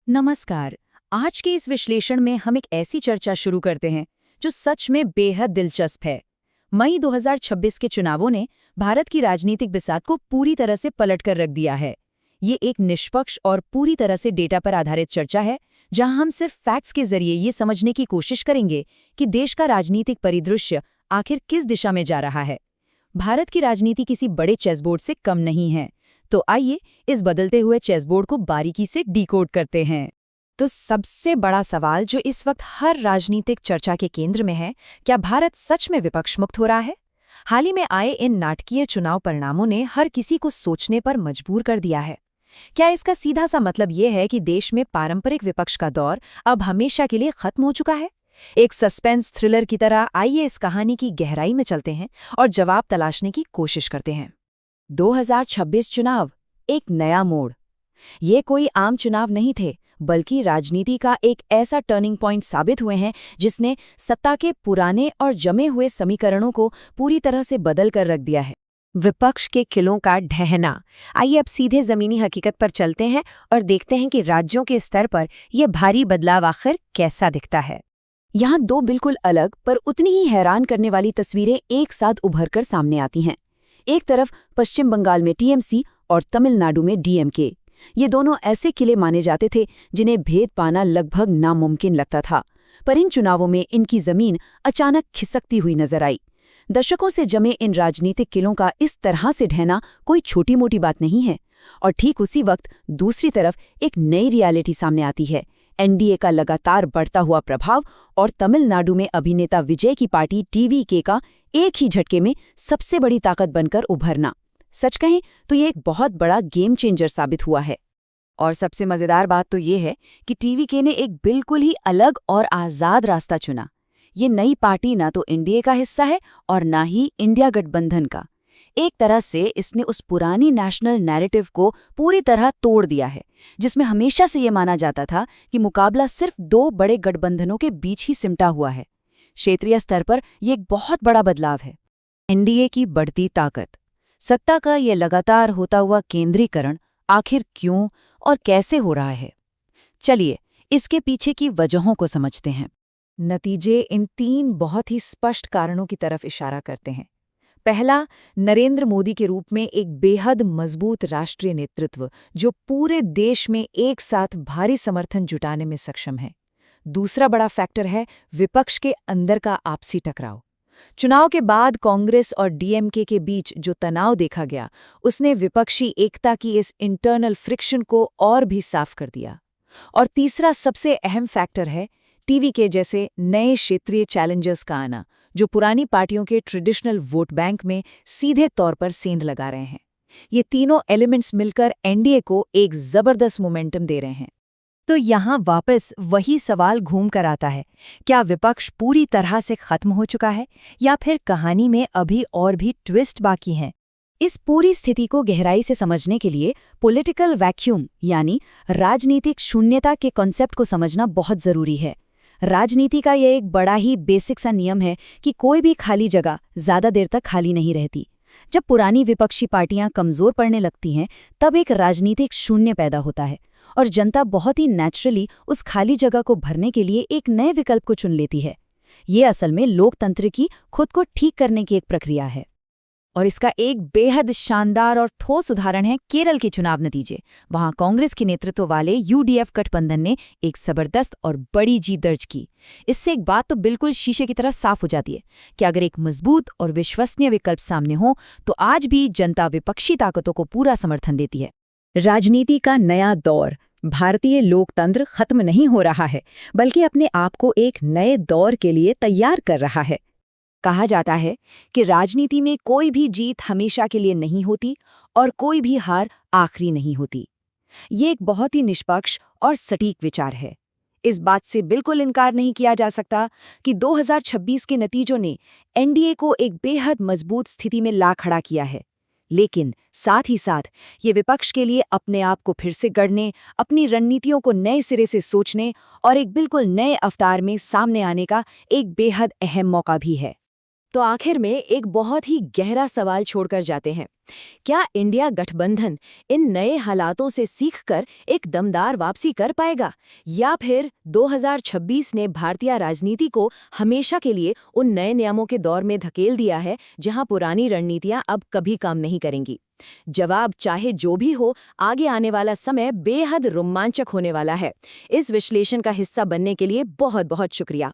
नमस्कार। आज के इस विश्लेषण में हम एक ऐसी चर्चा शुरू करते हैं जो सच में बेहद दिलचस्प है। मई 2026 के चुनावों ने भारत की राजनीतिक बिसात को पूरी तरह से पलट कर रख दिया है। ये एक निष्पक्ष और पूरी तरह से डेटा पर आधारित चर्चा है, जहां हम सिर्फ फैक्ट्स के जरिए ये समझने की कोशिश करेंगे कि देश का राजनीतिक परिदृश्य आखिर किस दिशा में जा रहा है। भारत की राजनीति किसी बड़े चेसबोर्ड से कम नहीं है, तो आइए इस बदलते हुए चेसबोर्ड को बारीकी से डिकोड करते हैं। तो सबसे बड़ा सवाल जो इस वक्त हर राजनीतिक चर्चा के केंद्र में है, क्या भारत सच में विपक्ष मुक्त हो रहा है? हाल ही में आए इन नाटकीय चुनाव परिणामों ने हर किसी को सोचने पर मजबूर कर दिया है। क्या इसका सीधा सा मतलब ये है कि देश में पारंपरिक विपक्ष का दौर अब हमेशा के लिए खत्म हो चुका है? एक सस्पेंस थ्रिलर की तरह आइए इस कहानी की गहराई में चलते हैं और जवाब तलाशने की कोशिश करते हैं। 2026 चुनाव, एक नया मोड़। ये कोई आम चुनाव नहीं थे, बल्कि राजनीति का एक ऐसा टर्निंग पॉइंट साबित हुए हैं जिसने सत्ता के पुराने और जमे हुए समीकरणों को पूरी तरह से बदल कर रख दिया है। विपक्ष के किलों का ढहना। आइए अब सीधे जमीनी हकीकत पर चलते हैं और देखते हैं कि राज्यों के स्तर पर यह भारी बदलाव आखिर कैसा दिखता है। यहाँ दो बिल्कुल अलग पर उतनी ही हैरान करने वाली तस्वीरें एक साथ उभरकर सामने आती हैं। एक तरफ पश्चिम बंगाल में टीएमसी और तमिलनाडु में डीएमके। ये दोनों ऐसे किले माने जाते थे जिन्हें भेद पाना लगभग नामुमकिन लगता था, पर इन चुनावों में इनकी जमीन अचानक खिसकती हुई नजर आई। दशकों से जमे इन राजनीतिक किलों का इस तरह से ढहना कोई छोटी मोटी बात नहीं है। और ठीक उसी वक्त दूसरी तरफ एक नई रियलिटी सामने आती है, एनडीए का लगातार बढ़ता हुआ प्रभाव और तमिलनाडु में अभिनेता विजय की पार्टी टीवीके का एक ही झटके में सबसे बड़ी ताकत बनकर उभरना। सच कहें तो ये एक बहुत बड़ा गेम चेंजर साबित हुआ है। और सबसे मजेदार बात तो ये है कि टीवीके ने एक बिल्कुल ही अलग और आज़ाद रास्ता चुना। ये नई पार्टी ना तो एनडीए का हिस्सा है और ना ही इंडिया गठबंधन का। एक तरह से इसने उस पुरानी नेशनल नैरेटिव को पूरी तरह तोड़ दिया है, जिसमें हमेशा से ये माना जाता था कि मुकाबला सिर्फ दो बड़े गठबंधनों के बीच ही सिमटा हुआ है। क्षेत्रीय स्तर पर यह एक बहुत बड़ा बदलाव है। एनडीए की बढ़ती ताकत, सत्ता का ये लगातार होता हुआ केंद्रीकरण आखिर क्यों और कैसे हो रहा है? चलिए इसके पीछे की वजहों को समझते हैं। नतीजे इन तीन बहुत ही स्पष्ट कारणों की तरफ इशारा करते हैं। पहला, नरेंद्र मोदी के रूप में एक बेहद मजबूत राष्ट्रीय नेतृत्व जो पूरे देश में एक साथ भारी समर्थन जुटाने में सक्षम है। दूसरा बड़ा फैक्टर है विपक्ष के अंदर का आपसी टकराव। चुनाव के बाद कांग्रेस और डीएमके के बीच जो तनाव देखा गया, उसने विपक्षी एकता की इस इंटरनल फ्रिक्शन को और भी साफ कर दिया। और तीसरा सबसे अहम फैक्टर है टीवीके जैसे नए क्षेत्रीय चैलेंजर्स का आना, जो पुरानी पार्टियों के ट्रेडिशनल वोट बैंक में सीधे तौर पर सेंध लगा रहे हैं। ये तीनों एलिमेंट्स मिलकर एनडीए को एक जबरदस्त मोमेंटम दे रहे हैं। तो यहाँ वापस वही सवाल घूम कर आता है, क्या विपक्ष पूरी तरह से खत्म हो चुका है या फिर कहानी में अभी और भी ट्विस्ट बाकी हैं? इस पूरी स्थिति को गहराई से समझने के लिए पॉलिटिकल वैक्यूम यानी राजनीतिक शून्यता के कॉन्सेप्ट को समझना बहुत जरूरी है। राजनीति का यह एक बड़ा ही बेसिक सा नियम है कि कोई भी खाली जगह ज्यादा देर तक खाली नहीं रहती। जब पुरानी विपक्षी पार्टियां कमजोर पड़ने लगती हैं, तब एक राजनीतिक शून्य पैदा होता है और जनता बहुत ही नेचुरली उस खाली जगह को भरने के लिए एक नए विकल्प को चुन लेती है। ये असल में लोकतंत्र की खुद को ठीक करने की एक प्रक्रिया है। और इसका एक बेहद शानदार और ठोस उदाहरण है केरल के चुनाव नतीजे। वहां कांग्रेस के नेतृत्व वाले यूडीएफ गठबंधन ने एक जबरदस्त और बड़ी जीत दर्ज की। इससे एक बात तो बिल्कुल शीशे की तरह साफ हो जाती है कि अगर एक मजबूत और विश्वसनीय विकल्प सामने हो तो आज भी जनता विपक्षी ताकतों को पूरा समर्थन देती है। राजनीति का नया दौर। भारतीय लोकतंत्र खत्म नहीं हो रहा है, बल्कि अपने आप को एक नए दौर के लिए तैयार कर रहा है। कहा जाता है कि राजनीति में कोई भी जीत हमेशा के लिए नहीं होती और कोई भी हार आखिरी नहीं होती। ये एक बहुत ही निष्पक्ष और सटीक विचार है। इस बात से बिल्कुल इनकार नहीं किया जा सकता कि 2026 के नतीजों ने एनडीए को एक बेहद मजबूत स्थिति में ला खड़ा किया है, लेकिन साथ ही साथ ये विपक्ष के लिए अपने आप को फिर से गढ़ने, अपनी रणनीतियों को नए सिरे से सोचने और एक बिल्कुल नए अवतार में सामने आने का एक बेहद अहम मौका भी है। तो आखिर में एक बहुत ही गहरा सवाल छोड़कर जाते हैं। क्या इंडिया गठबंधन इन नए हालातों से सीखकर एक दमदार वापसी कर पाएगा, या फिर 2026 ने भारतीय राजनीति को हमेशा के लिए उन नए नियमों के दौर में धकेल दिया है जहां पुरानी रणनीतियां अब कभी काम नहीं करेंगी? जवाब चाहे जो भी हो, आगे आने वाला समय बेहद रोमांचक होने वाला है। इस विश्लेषण का हिस्सा बनने के लिए बहुत बहुत शुक्रिया।